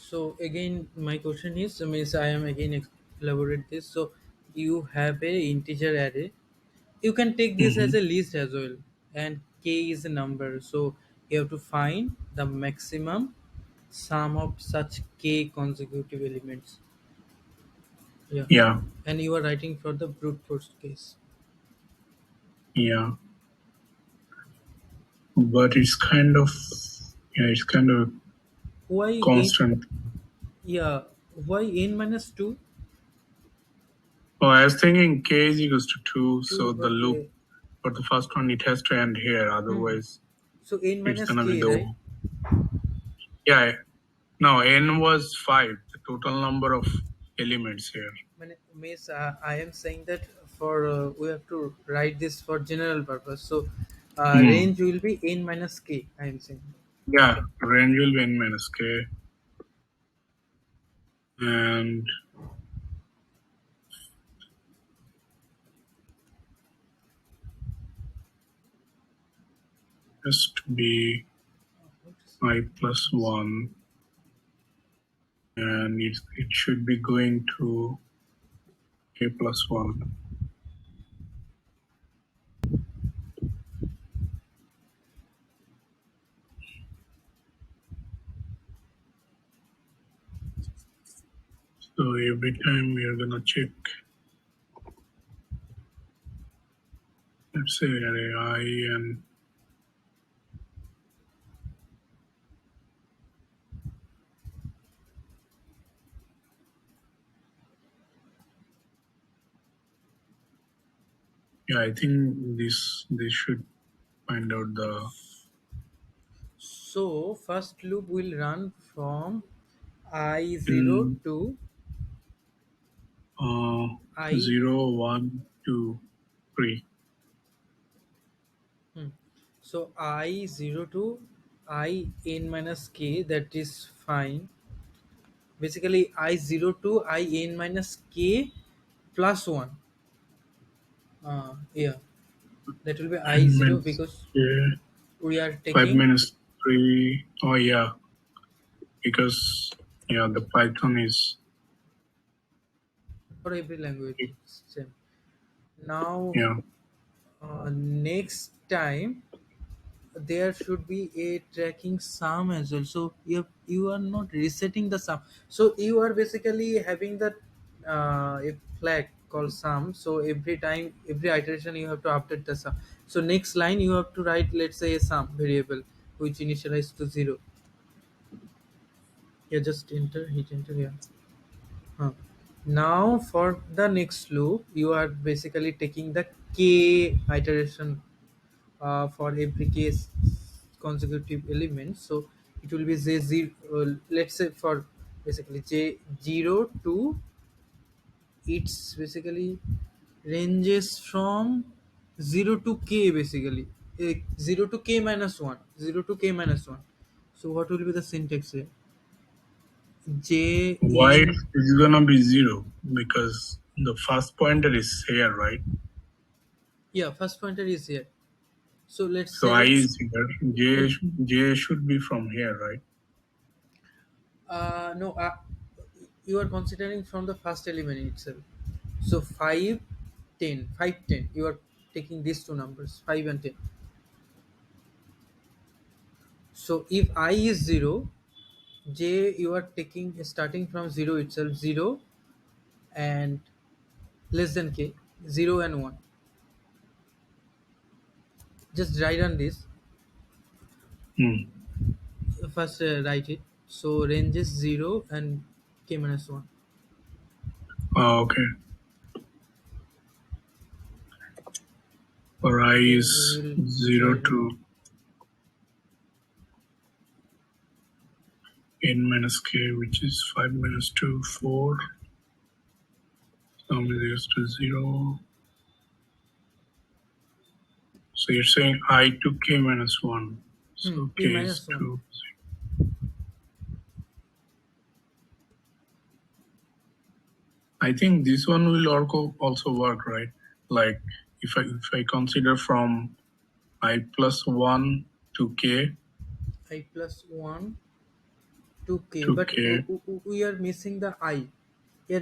So again, my question is, means I am again elaborate this. So you have a integer array. You can take this as Hmm. a list as well, and k is a number. So you have to find the maximum sum of such k consecutive elements. Yeah, Yeah, and you are writing for the brute force case. yeah, but it's kind of Why in? constant. Yeah, why n minus two? Oh, I was thinking k is equals to 2, so Two. the loop Okay. for the first one, it has to end here, Hmm. otherwise So n it's minus gonna be k, right? the, yeah, no, n was 5, the total number of elements here. Means I am saying that for we have to write this for general purpose. So Hmm. range will be n minus k. I am saying. Yeah, range will be n minus k, and has to be I plus 1, and it should be going to k plus 1. So every time we are gonna check, let's say array I, and yeah, I think this should find out the So first loop will run from I zero in to uh, I. 0, 1, 2, 3. Hmm. So I zero to I n minus k. That is fine. Basically I zero to I n minus k plus one. Yeah, that will be I N zero minus because k, we are 5 taking minus 3. Oh yeah, because yeah, the Python is, for every language it's same. Now yeah. next time there should be a tracking sum as well. So you are not resetting the sum. So you are basically having that a flag called sum. So every time, every iteration, you have to update the sum. So next line you have to write, let's say, a sum variable which initialized to zero. Yeah, just enter, hit enter. Yeah. Huh. Now for the next loop, you are basically taking the k iteration for every case consecutive element. So it will be j zero. Let's say for basically j zero to, it's basically ranges from zero to k basically. Zero to k minus one. Zero to k minus one. So what will be the syntax here? J Why in. it's gonna be 0? Because the first pointer is here, right? Yeah, first pointer is here. So let's So I say, is here. J should be from here, right? no, you are considering from the first element itself. So 5, 10, 5, 10. You are taking these two numbers, 5 and 10. So if I is 0, j you are taking starting from 0 itself, 0 and less than k, 0 and 1. Just write on this. Hmm. First write it. So range is 0 and k minus 1. Oh, okay. For I Again, we is will 0 write it. to n minus k, which is 5 minus 2, 4. Sum is equals to 0. So you're saying I to k minus 1. So K k is minus 1. 2. I think this one will also work, right? Like if I consider from I plus 1 to k, I plus 1 2k, but 2k. we are missing the I. Yeah,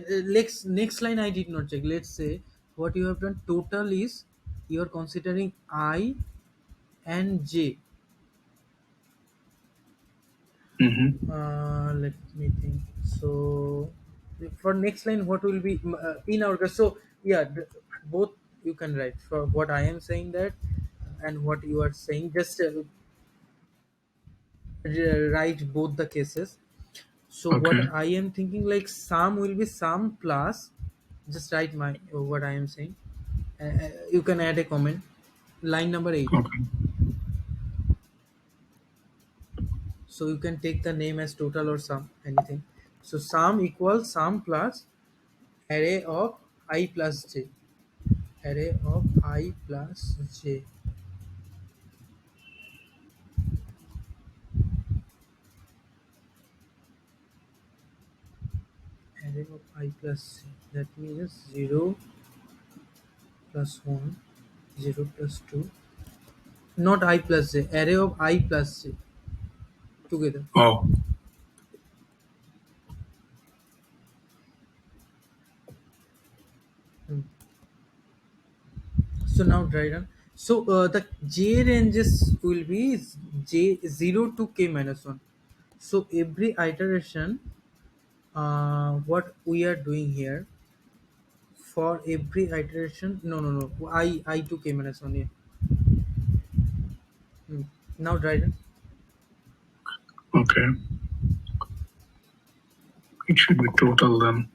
next line I did not check. Let's say what you have done total is you are considering I and J. Mm-hmm. Let me think. So for next line, what will be in our case? So yeah, both you can write for what I am saying that and what you are saying. Just write both the cases. So what Okay. I am thinking, like sum will be sum plus. Just write my what I am saying. You can add a comment. Line number 8. Okay. So you can take the name as total or sum, anything. So sum equals sum plus array of I plus j. Array of I plus j. Array of I plus j. That means 0 plus 1, 0 plus 2. Not I plus j. Array of I plus j together. Oh, Hmm. So now try run. So the j ranges will be j 0 to k minus 1. So every iteration, what we are doing here for every iteration, no, I to k minus 1. Yeah. Hmm. Now try run. okay. It should be total then.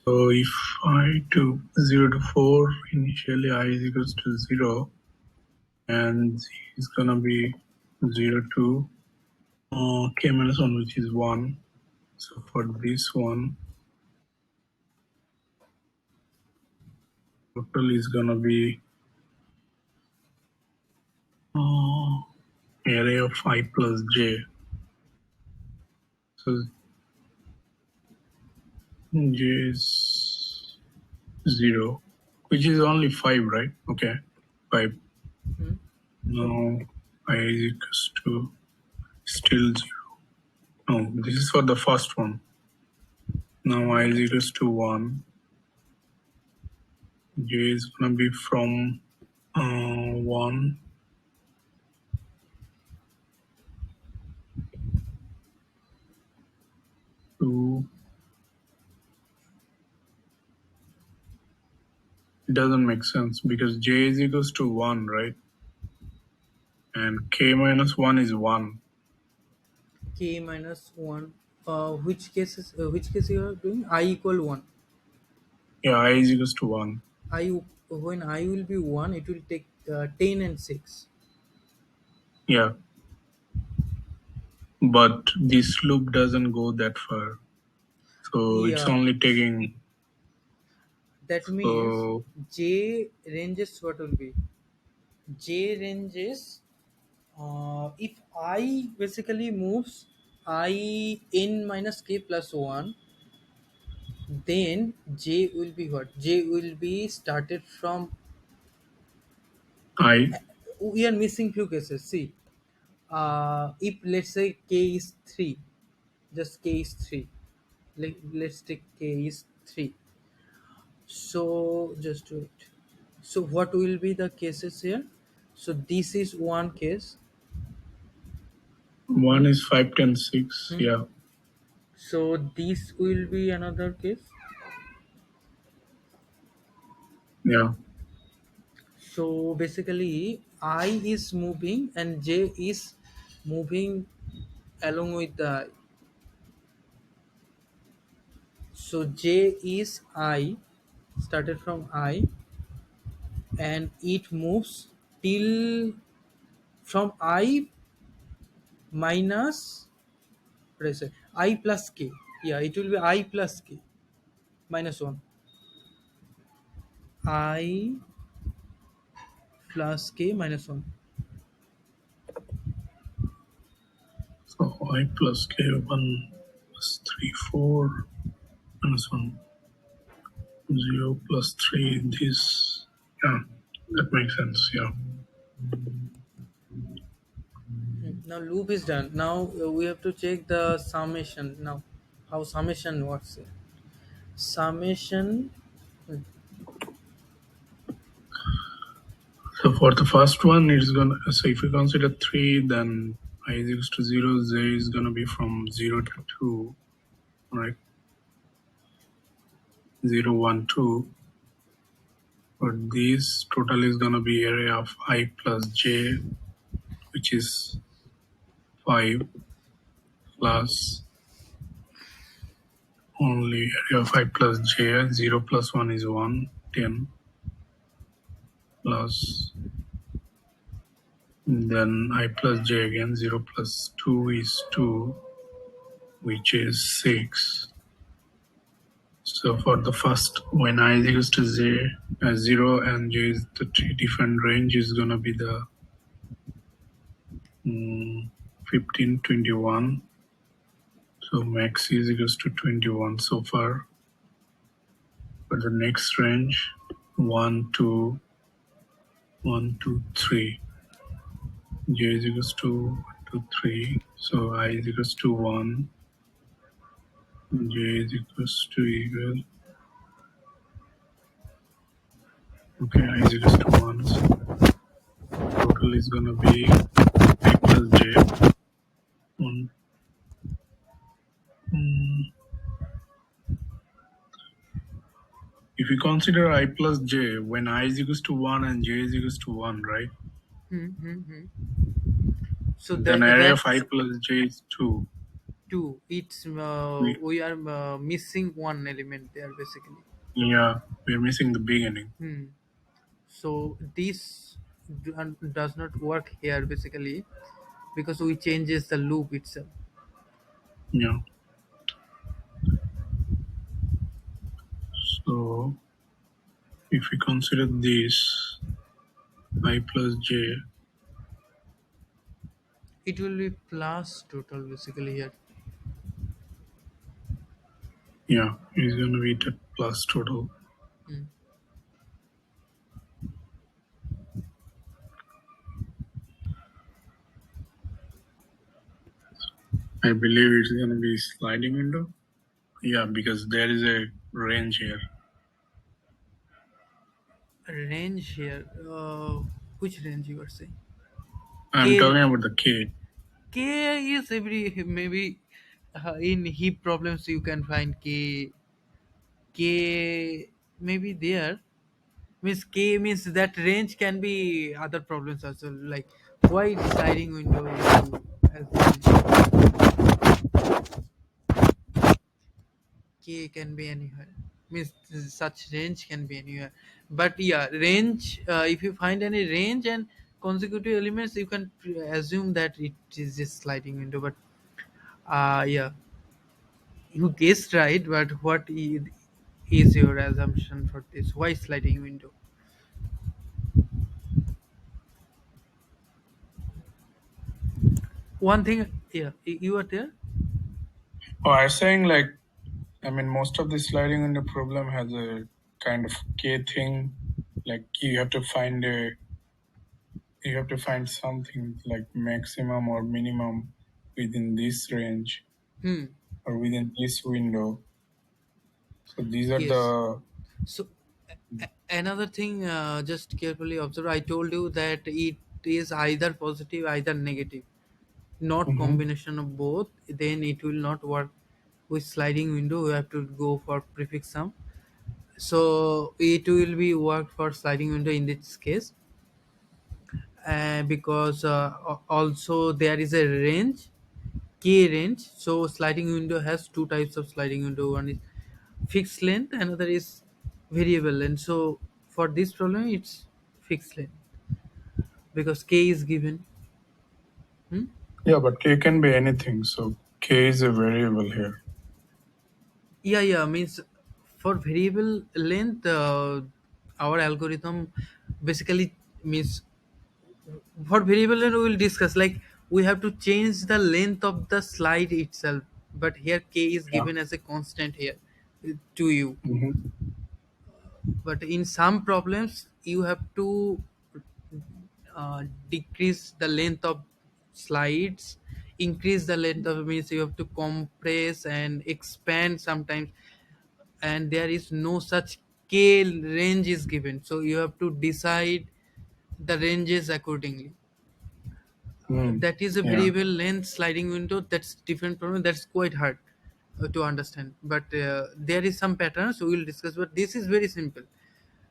So if I took 0 to 4, initially I is equals to 0, and z is gonna be 0 to k minus 1, which is 1. So for this one, total is gonna be uh, array of I plus j. So j is 0, which is only 5, right? Okay, 5. Hmm. Now I is equals to still 0. No, this is for the first one. Now I is equals to 1. J is gonna be from 1 to, it doesn't make sense because j is equals to 1, right? And k minus 1 is 1. K minus 1. Which case you are doing? I equal 1. Yeah, I is equals to 1. I When I will be 1, it will take 10 and 6. Yeah, but this loop doesn't go that far. So it's Yeah, only taking, that means so J ranges what will be? J ranges, if I basically moves I n minus k plus 1, then J will be what? J will be started from, I, we are missing few cases. See, if let's say k is 3, just k is 3. Let's take k is 3. So just do it. So what will be the cases here? So this is one case. 1 is 5, 10, 6. Hmm. Yeah, So this will be another case. yeah. So basically I is moving and J is moving along with the, so J is I, started from I, and it moves till from I minus, what I say, I plus k. Yeah, it will be I plus k minus 1. I plus k minus 1. So I plus k 1 plus 3, 4 minus 1, 0 plus 3. This, yeah, that makes sense. Yeah. Now loop is done. Now we have to check the summation. Now, how summation works here? Summation. So for the first one, it's gonna. So if we consider 3, then I is equals to 0. Z is gonna be from 0 to 2, right? 0, 1, 2. But this total is gonna be area of I plus j, which is 5, plus only area of I plus j. 0 plus 1 is 1, 10, plus then I plus j again. 0 plus 2 is 2, which is 6. So for the first, when I is equals to z, 0 and j is the three different range, is gonna be the 15, 21. So max is equals to 21 so far. For the next range, 1, 2, 1, 2, 3. J is equals to 1, 2, 3. So I is equals to 1. J is equals to equal. Okay, I is equals to 1. So total is gonna be I plus j. 1. If you consider I plus j, when I is equals to 1 and j is equals to 1, right? Mm-hmm. So Then area of I that's plus j is 2. two. It's We, we are missing one element there basically. yeah, we're missing the beginning. Hmm. So this does not work here basically because we changes the loop itself. Yeah. So if we consider this I plus j, It will be plus total basically here. yeah, is gonna be the plus total. Hmm. I believe it's gonna be sliding window. Yeah, because there is a range here. Range here. Which range you are saying? I'm K talking about the K. K is every maybe in heap problems you can find K maybe there means K means that range can be other problems also like why sliding window you assume K can be anywhere means such range can be anywhere but yeah range if you find any range and consecutive elements you can assume that it is a sliding window but yeah you guessed right but is your assumption for this why sliding window one thing yeah you are there. Oh, I'm saying like, I mean, most of the sliding window problem has a kind of K thing. Like you have to find something like maximum or minimum within this range Hmm. or within this window. So these are Yes. the. So another thing, just carefully observe. I told you that it is either positive, either negative, not Mhm. combination of both. Then it will not work with sliding window. We have to go for prefix sum. So it will be worked for sliding window in this case, because also there is a range, k range. So sliding window has two types of sliding window. One is fixed length, another is variable length. So for this problem it's fixed length because k is given. Hmm? Yeah, but K can be anything. So K is a variable here. Yeah, means for variable length our algorithm basically means for variable length we will discuss like we have to change the length of the slide itself but here k is Yeah. given as a constant here to you Hmm. but in some problems you have to decrease the length of slides, increase the length of means you have to compress and expand sometimes, and there is no such k range is given, so you have to decide the ranges accordingly. Mm. That is a Yeah. variable length sliding window, that's different problem, that's quite hard to understand, but there is some patterns we will discuss, but this is very simple.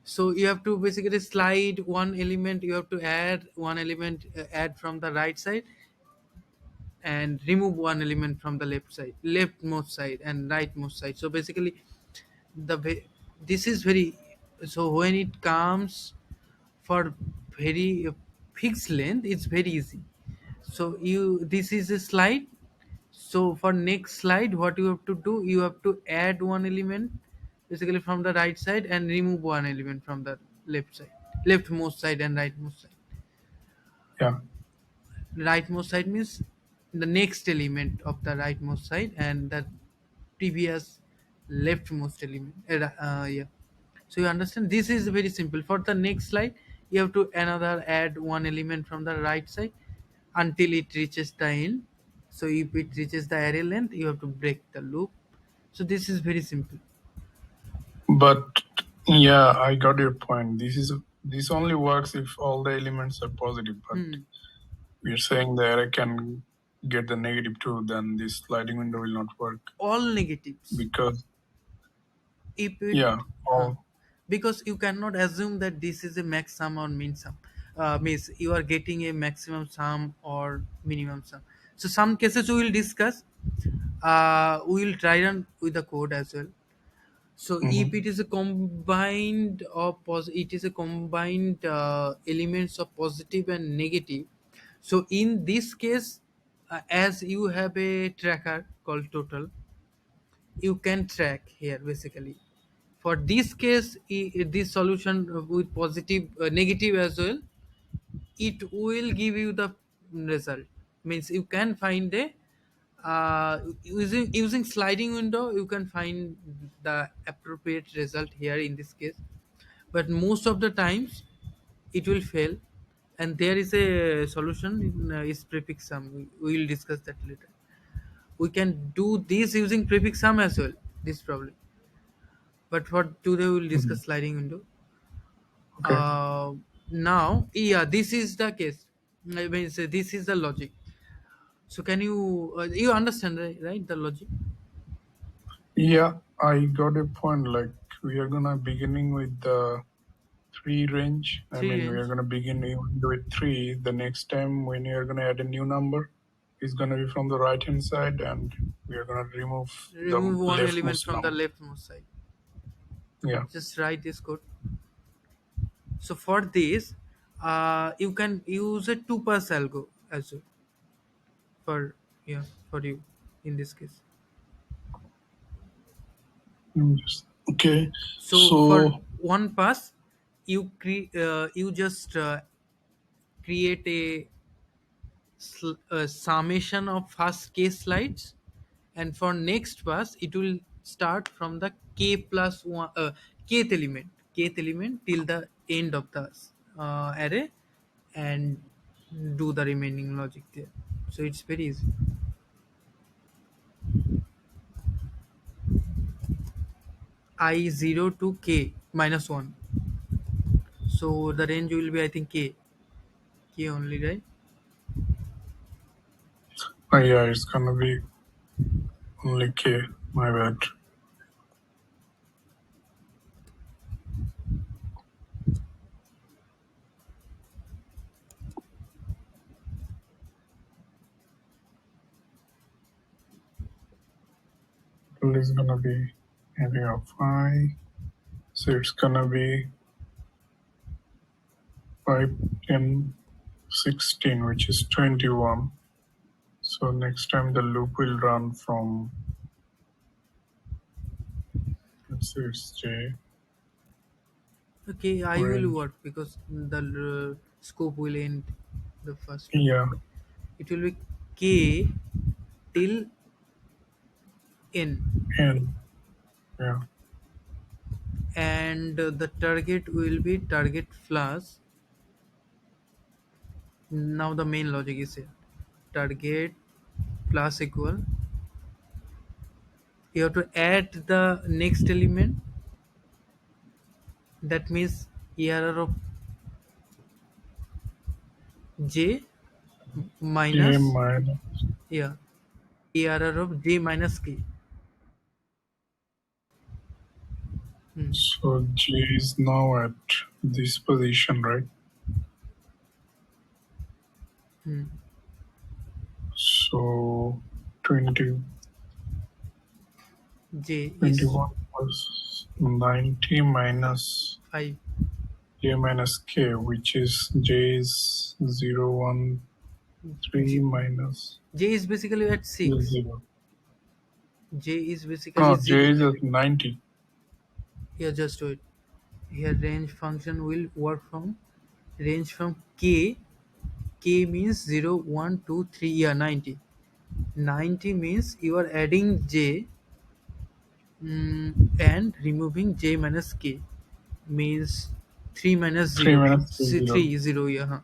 So you have to basically slide one element, you have to add one element, add from the right side, and remove one element from the left side, leftmost side and rightmost side. So basically the this is very, so when it comes for very fixed length, it's very easy. So you, this is a slide. So for next slide, what you have to do, you have to add one element basically from the right side and remove one element from the left side, leftmost side and rightmost side. Yeah. Rightmost side means the next element of the rightmost side, and the previous leftmost element. Yeah. So you understand, this is very simple. For the next slide, you have to another add one element from the right side until it reaches the end. So if it reaches the array length, you have to break the loop. So this is very simple. But yeah, I got your point. This only works if all the elements are positive. But Hmm. we're saying the array can get the negative too. Then this sliding window will not work All negatives. because If it, yeah, huh, all. because you cannot assume that this is a max sum or min sum, means you are getting a maximum sum or minimum sum. So some cases we will discuss, we will try run with the code as well. So if Mhm. it is a combined of it is a combined elements of positive and negative. So in this case, as you have a tracker called total, you can track here basically. For this case, this solution with positive negative as well, it will give you the result. Means you can find a using sliding window, you can find the appropriate result here in this case. But most of the times it will fail, and there is a solution in, is prefix sum. We will discuss that later. We can do this using prefix sum as well, this problem. But for today we will Mhm. discuss sliding window. Okay. uh, Now, yeah, this is the case. I mean, so this is the logic. So can you you understand, right, the logic? Yeah, I got a point. Like we are gonna beginning with the three range. I Three mean, we are range, gonna begin with three. The next time when you are gonna add a new number, it's gonna be from the right hand side, and we are gonna remove the remove one element leftmost from the number. leftmost side. Yeah. Just write this code. So for this, you can use a two pass algo as well for, yeah, for you in this case. Okay. So for So one pass, you just create a summation of first k slides, and for next pass it will start from the k plus one, kth element till the end of the array, and do the remaining logic there. So it's very easy. I0 to k minus 1, so the range will be, I think, k only, right? yeah, it's gonna be only K. My bad. Total is gonna be area of I. So it's gonna be 5, 10, 16, which is 21. So next time the loop will run from, let's say it's J Okay, I will range. work because the scope will end the first loop. Yeah, It will be k till n, N. Yeah, and the target will be target flash. Now the main logic is here. target plus equal, you have to add the next element, that means error of j J minus, minus. yeah, error of j minus k. Hmm. So J is now at this position, right? Hmm. So 20 J is 21 plus 90 minus 5. J minus K, which is J is 013 J, minus J is basically at 6. 0. J is basically No, 0. J is at 90. Here, just do it. Here, range function will work from range from k. K means 0, 1, 2, 3. Yeah, 90. 90 means you are adding j, and removing j minus k, means 3 minus 3 0. minus 0. 3 0, yeah. Huh.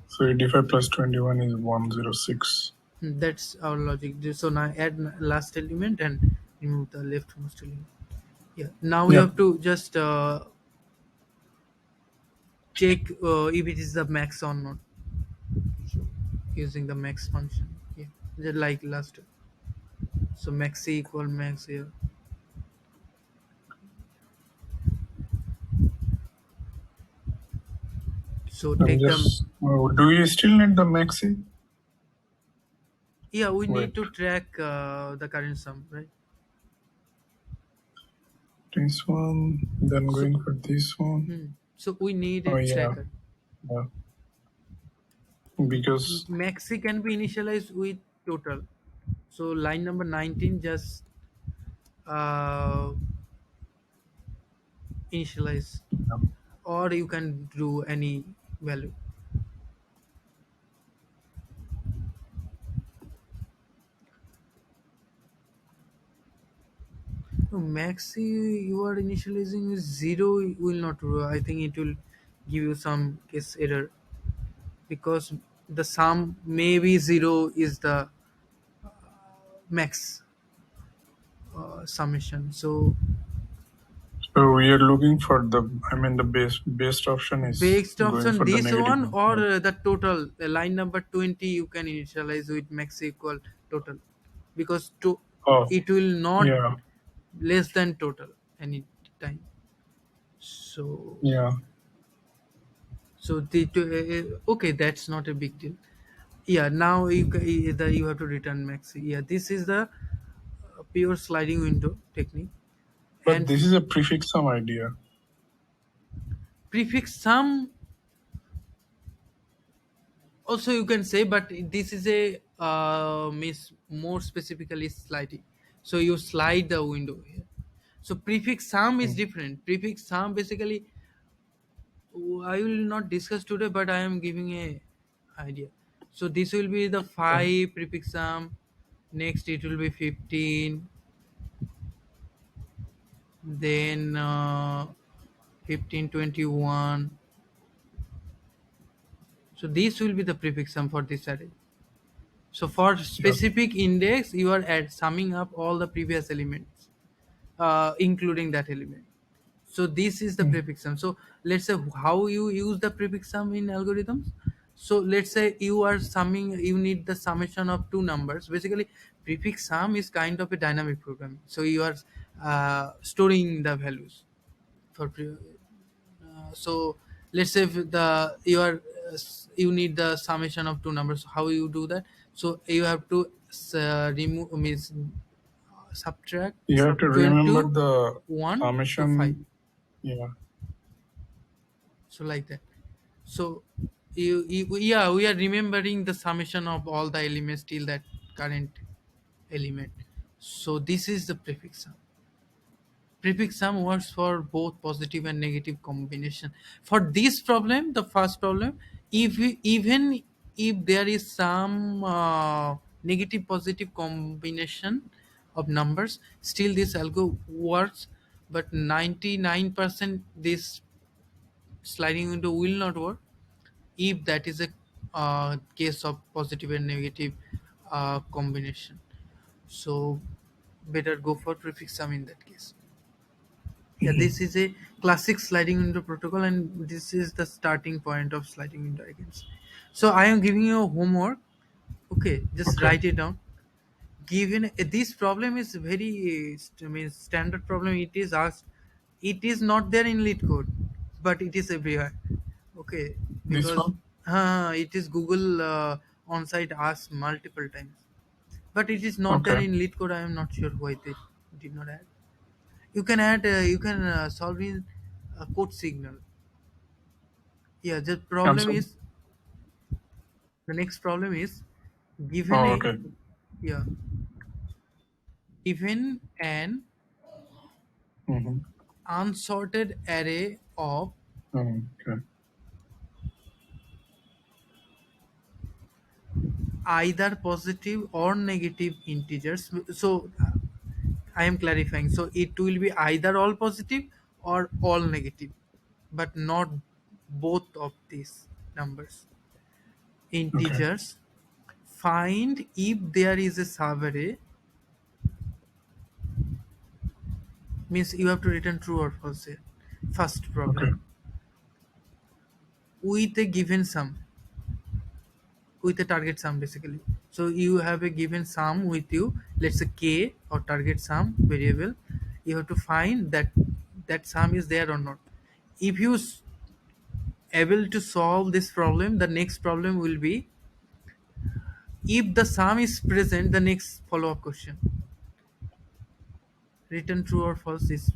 So 85 plus 21 is 106. That's our logic. So now add last element and remove the leftmost element. Yeah. Now we Yep. have to just check if it is the max or not. So using the max function. Yeah. Just like last. So max equal max here. So I'm take them. just. Do you still need the maxi? Yeah, we need Wait. to track the current sum, right? This one, then So, going for this one. so we need a Oh, yeah. tracker. Yeah. Because Maxi can be initialized with total. So line number 19 just uh, initialize, or you can do any value. No, Maxi you are initializing with 0 will not work. I think it will give you some case error because the sum maybe 0 is the max summation. So so we are looking for the, I mean, the best option is based going option for the this negative one one. or Right? the total line number 20 you can initialize with max equal total, because to Oh, it will not yeah. less than total any time. So Yeah. okay, that's not a big deal. Yeah, now you have to return max. Yeah, this is the pure sliding window technique. But And this is a prefix sum idea. prefix sum also you can say, but this is a miss more specifically sliding. So you slide the window here. So prefix sum is Hmm. different. Prefix sum basically I will not discuss today, but I am giving a idea. So this will be the Okay. 5 prefix sum. Next it will be 15. Then 15, 21. So this will be the prefix sum for this array. So for Yeah. specific index, you are at summing up all the previous elements, including that element. So this is the Hmm. prefix sum. So let's say how you use the prefix sum in algorithms. So let's say you are summing, you need the summation of two numbers. Basically, prefix sum is kind of a dynamic programming. So you are storing the values for so let's say if the you are you need the summation of two numbers. How you do that? So you have to remove means subtract You have to 12 remember to the 1 to 5. summation. Yeah. So like that. So yeah, we are remembering the summation of all the elements till that current element. So this is the prefix sum. Prefix sum works for both positive and negative combination. For this problem, the first problem, even if there is some negative positive combination of numbers, still this algo works. But 99% this sliding window will not work if that is a case of positive and negative combination. So better go for prefix sum in that case. Yeah, Mhm. this is a classic sliding window protocol, and this is the starting point of sliding window, I can say. So I am giving you a homework. Okay, just Okay. write it down. Given this problem is very means standard problem. It is asked. It is not there in lead code, but it is everywhere. Okay, This because one? it is Google on-site asked multiple times, but it is not there Okay. in lead code. I am not sure why they did not add. You can add. You can solve in code signal. Yeah, the I'm problem sorry. is the next problem is given Oh, a okay. yeah given an Mm-hmm. unsorted array of Okay. either positive or negative integers. So I am clarifying. So it will be either all positive or all negative, but not both of these numbers. Okay. Integers. Find if there is a subarray, means you have to return true or false here. First Okay. problem with a given sum, with a target sum basically. So you have a given sum with you, let's say k or target sum variable. You have to find that that sum is there or not. If you able to solve this problem, the next problem will be if the sum is present. The next follow up question, return true or false, is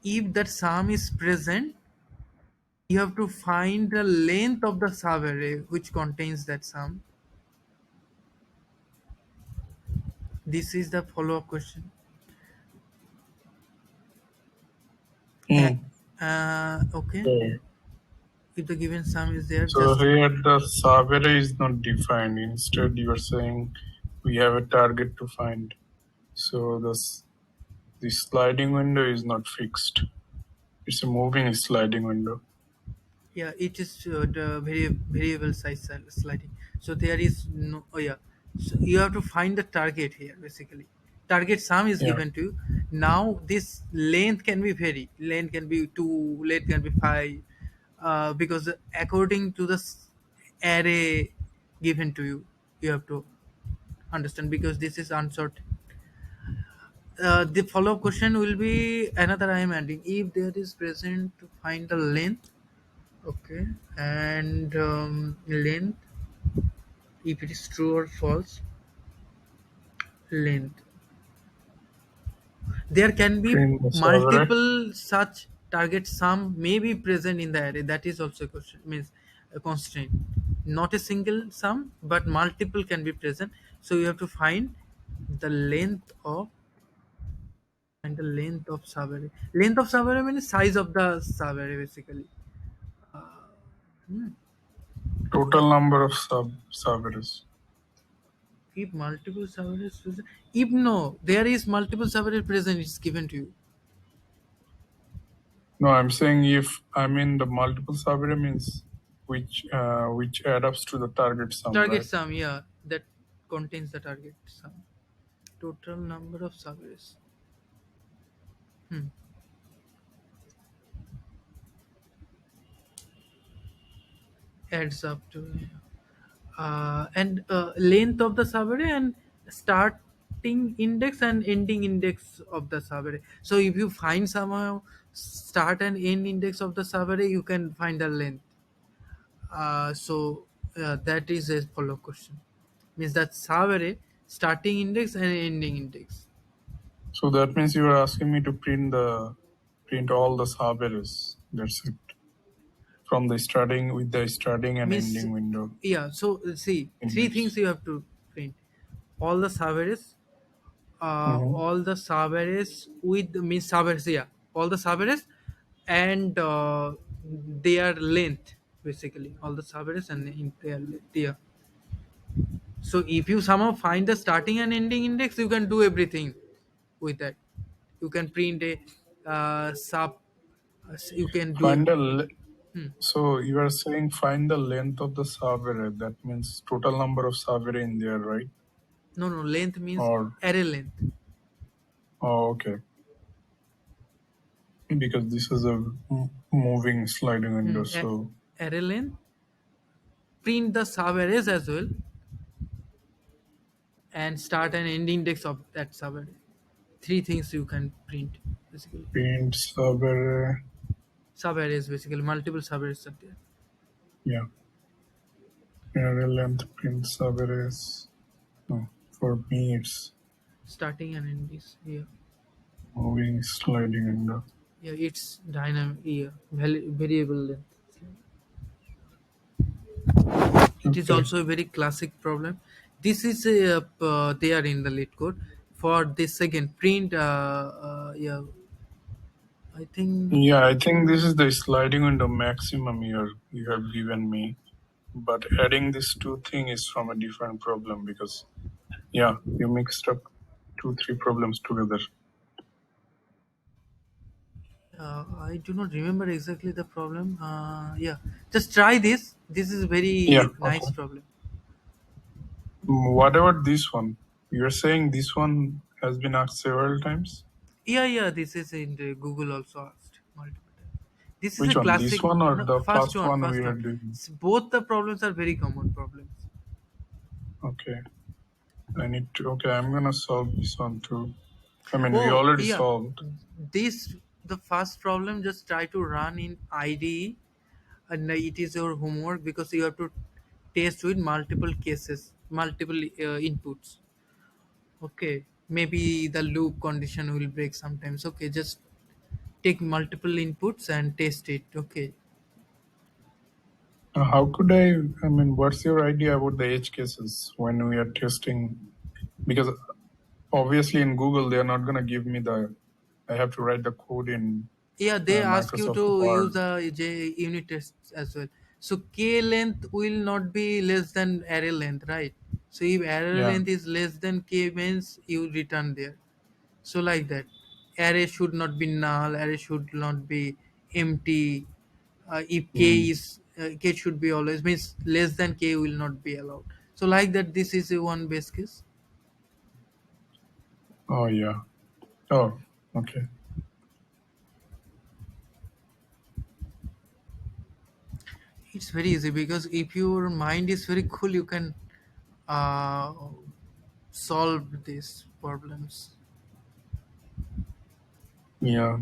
if that sum is present, you have to find the length of the subarray which contains that sum. This is the follow up question. Uh, Hmm. okay. Okay. If the given sum is there, So just here the survey is not defined. Instead, you are saying we have a target to find. So the sliding window is not fixed. It's a moving sliding window. yeah, it is the variable size sliding. So there is no. Oh yeah. So you have to find the target here basically. Target sum is Yeah. given to you. Now this length can be vary. Length can be 2. Length can be 5. Because according to the array given to you, you have to understand because this is unsorted. The follow-up question will be another I am adding. If there is present to find the length, okay, and length, if it is true or false, length. There can be Print the survey. multiple such target sum may be present in the array. That is also a question, means a constraint. Not a single sum, but multiple can be present. So you have to find the length of and the length of subarray. Length of subarray means size of the subarray basically. Hmm. Total number of surveys. If multiple subarrays present, if no, there is multiple subarray present, it's given to you. No, I'm saying if I mean the multiple survey means which add ups to the target sum, Target right? sum, yeah, that contains the target sum. Total number of subarrays. Hmm. Adds up to and length of the subarray and starting index and ending index of the subarray. So if you find somehow start and end index of the subarray, you can find the length. So that is a follow question. Means that subarray starting index and ending index. So that means you are asking me to print all the surveys. That's it. From the starting with the starting and Means ending window yeah. So see, three index. things you have to print: all the subarrays, Mm-hmm. all the Saberes with means Saberes, yeah, all the Saberes and their length basically, all the Saberes and in their length. Yeah. So if you somehow find the starting and ending index, you can do everything with that. You can print a sub. You can do Find a the Hmm. So you are saying find the length of the subarray. That means total number of subarray in there, right? No, no, length means Or array length. oh, okay. Because this is a moving sliding window. So Array length, print the sub-arrays as well, and start and end index of that sub-array. Three things you can print, basically. print subarray. Sub-arrays, basically, multiple sub-arrays are there. Yeah, array length print subarrays. No, for me it's Starting and end is here. moving sliding window. Yeah, it's dynamic, yeah, variable length. It is Okay. also a very classic problem. This is there in the lit code. For this again, print, yeah, I think, Yeah, I think this is the sliding window maximum you have given me. But adding this two thing is from a different problem because yeah, you mixed up two, three problems together. I do not remember exactly the problem. Yeah, just try this. This is Yeah, very nice okay. problem. What about this one? You're saying this one has been asked several times? Yeah, yeah, this is in the Google also asked multiple times. This is a Which one? This classic. one or No, the first first one, one we first are one. doing? Both the problems are very common problems. Okay. I need to, okay, I'm gonna solve this one too. I mean, we Oh, already yeah. solved. This the first problem. Just try to run in IDE, and it is your homework because you have to test with multiple cases, multiple inputs. Okay, maybe the loop condition will break sometimes. Okay, just take multiple inputs and test it. Okay. How could I mean, what's your idea about the edge cases when we are testing? Because obviously in Google, they are not gonna give me I have to write the code in Yeah, they ask you Microsoft to use Word. the unit tests as well. So k length will not be less than array length, right? So if array Yeah. length is less than k means you return there. So like that, array should not be null. Array should not be empty. If k Mm. is k should be always means less than k will not be allowed. So like that, this is a one base case. Oh, yeah. Oh, okay. It's very easy because if your mind is very cool, you can uh, solve these problems. Yeah.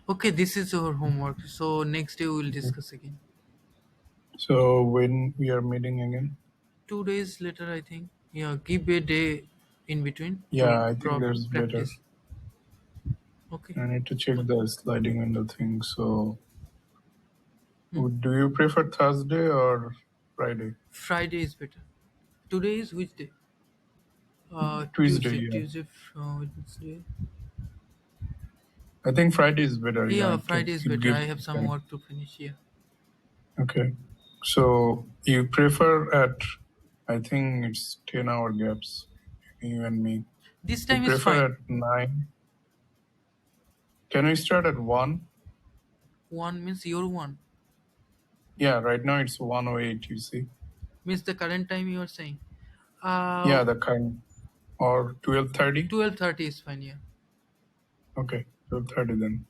Okay, this is your homework. So next day we will discuss again. So when we are meeting again? 2 days later, I think. Yeah, give a day in between Yeah, to I think there's better. practice. Okay. I need to check Okay. the sliding window thing. So Hmm. do you prefer Thursday or Friday? Friday is better. Today is which day? Tuesday, Tuesday. yeah. Tuesday. Wednesday. I think Friday is better. Yeah, Yeah, Friday is it better. I gives have me some time. work to finish here. Okay. So you prefer at, I think it's 10-hour gaps, you and me. This You time is prefer fine. at 9. Can we start at 1? One means your one. Yeah, right now it's 1:08, you see. Means the current time you are saying. Yeah, the kind. Or 12:30? 12:30 is fine. Yeah. Okay, 12:30 then.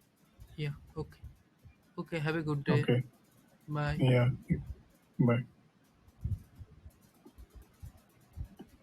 Yeah. Okay. Okay. Have a good day. Okay. Bye. Yeah. Bye.